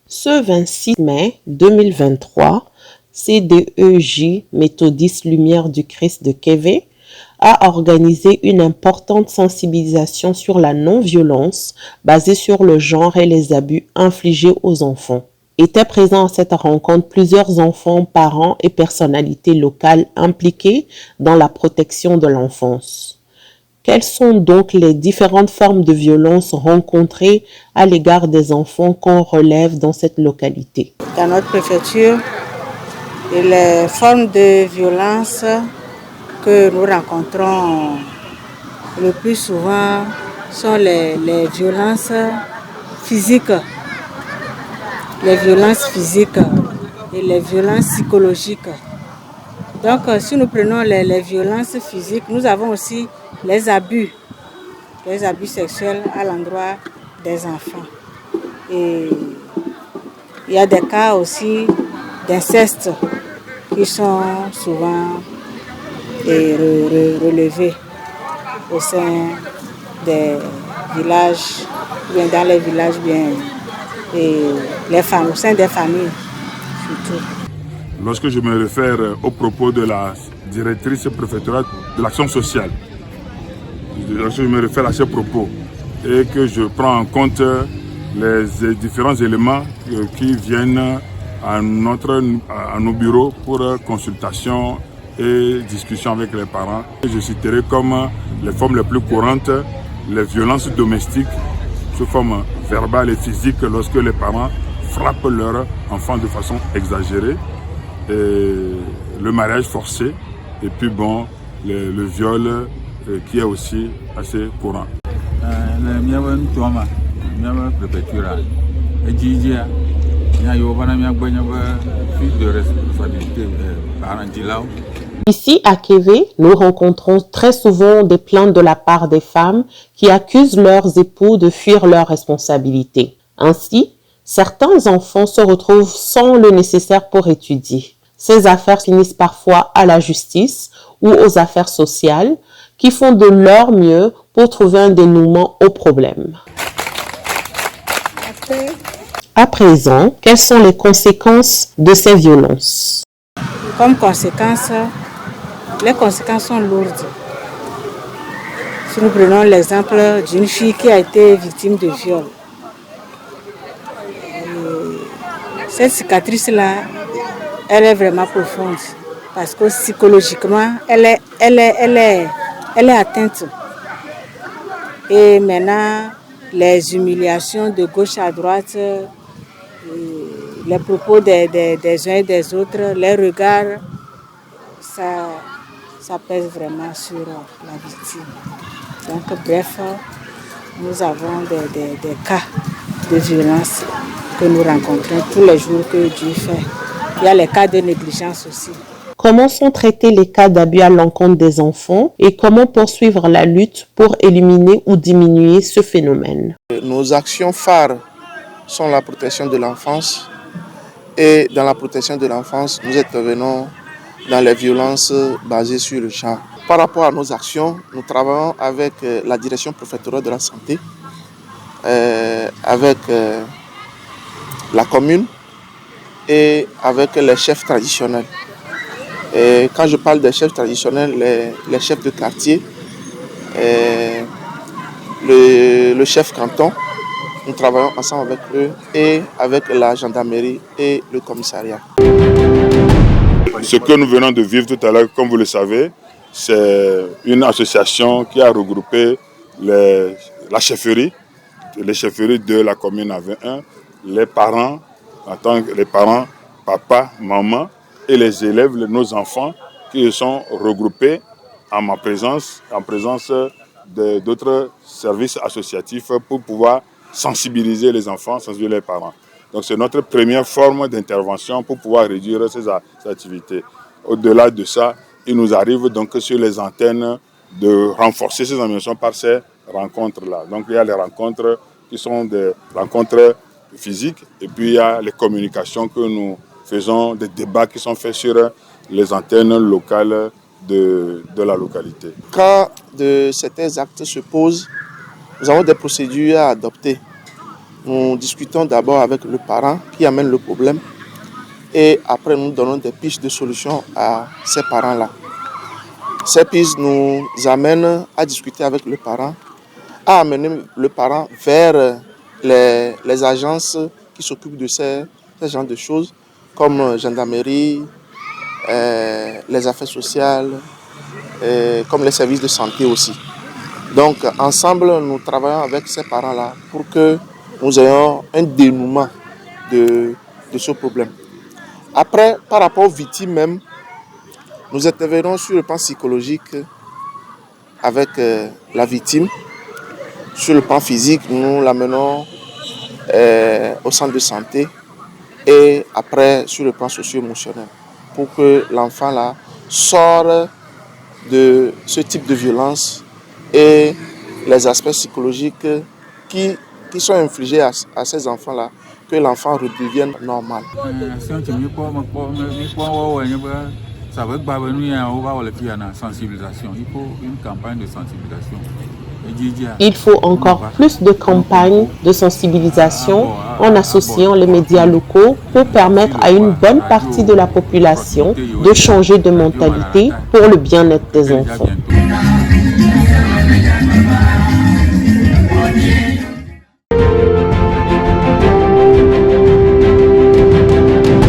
Ce 26 mai 2023, CDEJ Méthodiste Lumière du Christ de Kévé a organisé une importante sensibilisation sur la non-violence basée sur le genre et les abus infligés aux enfants. Étaient présents à cette rencontre plusieurs enfants, parents et personnalités locales impliquées dans la protection de l'enfance. Quelles sont donc les différentes formes de violence rencontrées à l'égard des enfants qu'on relève dans cette localité? Dans notre préfecture, les formes de violence que nous rencontrons le plus souvent sont les violences physiques. Les violences physiques et les violences psychologiques. Donc, si nous prenons les violences physiques, nous avons aussi les abus sexuels à l'endroit des enfants. Et il y a des cas aussi d'inceste qui sont souvent relevés au sein des villages, bien dans les villages, bien et les femmes, au sein des familles surtout. Lorsque je me réfère aux propos de la directrice préfectorale de l'action sociale, lorsque je me réfère à ces propos et que je prends en compte les différents éléments qui viennent à nos bureaux pour consultation et discussion avec les parents, je citerai comme les formes les plus courantes les violences domestiques sous forme verbale et physique lorsque les parents frappent leur enfant de façon exagérée, et le mariage forcé et puis bon, le viol qui est aussi assez courant. Ici à Kévé, nous rencontrons très souvent des plaintes de la part des femmes qui accusent leurs époux de fuir leurs responsabilités. Ainsi, certains enfants se retrouvent sans le nécessaire pour étudier. Ces affaires finissent parfois à la justice ou aux affaires sociales qui font de leur mieux pour trouver un dénouement au problème. À présent, quelles sont les conséquences de ces violences? Comme conséquence, les conséquences sont lourdes. Si nous prenons l'exemple d'une fille qui a été victime de viol, cette cicatrice-là, elle est vraiment profonde parce que psychologiquement, elle est atteinte. Et maintenant, les humiliations de gauche à droite, les propos des uns et des autres, les regards, ça pèse vraiment sur la victime. Donc bref, nous avons des cas de violence que nous rencontrons tous les jours que Dieu fait. Il y a les cas de négligence aussi. Comment sont traités les cas d'abus à l'encontre des enfants et comment poursuivre la lutte pour éliminer ou diminuer ce phénomène? Nos actions phares sont la protection de l'enfance et dans la protection de l'enfance, nous intervenons dans les violences basées sur le genre. Par rapport à nos actions, nous travaillons avec la direction préfectorale de la santé, avec la commune et avec les chefs traditionnels. Et quand je parle des chefs traditionnels, les chefs de quartier, le chef canton, nous travaillons ensemble avec eux et avec la gendarmerie et le commissariat. Ce que nous venons de vivre tout à l'heure, comme vous le savez, c'est une association qui a regroupé la chefferie, les chefferies de la commune AV1, les parents, papa, maman, et les élèves, nos enfants, qui sont regroupés en ma présence, en présence d'autres services associatifs pour pouvoir sensibiliser les enfants, sensibiliser les parents. Donc c'est notre première forme d'intervention pour pouvoir réduire ces activités. Au-delà de ça, il nous arrive donc sur les antennes de renforcer ces améliorations par ces rencontres-là. Donc il y a les rencontres qui sont des rencontres physiques et puis il y a les communications que nous faisons, des débats qui sont faits sur les antennes locales de la localité. Quand certains actes se posent, nous avons des procédures à adopter. Nous discutons d'abord avec le parent qui amène le problème et après nous donnons des pistes de solution à ces parents-là. Ces pistes nous amènent à discuter avec le parent, à amener le parent vers les agences qui s'occupent de ces genres de choses, comme gendarmerie, les affaires sociales, comme les services de santé aussi. Donc ensemble, nous travaillons avec ces parents-là pour que nous ayons un dénouement de ce problème. Après, par rapport aux victimes même, nous intervenons sur le plan psychologique avec la victime. Sur le plan physique, nous l'amenons au centre de santé et après sur le plan socio-émotionnel pour que l'enfant là sorte de ce type de violence et les aspects psychologiques qui sont infligés à ces enfants-là, que l'enfant redevienne normal. Ça veut dire qu'on va la sensibilisation. Il faut une campagne de sensibilisation. Il faut encore plus de campagnes de sensibilisation en associant les médias locaux pour permettre à une bonne partie de la population de changer de mentalité pour le bien-être des enfants.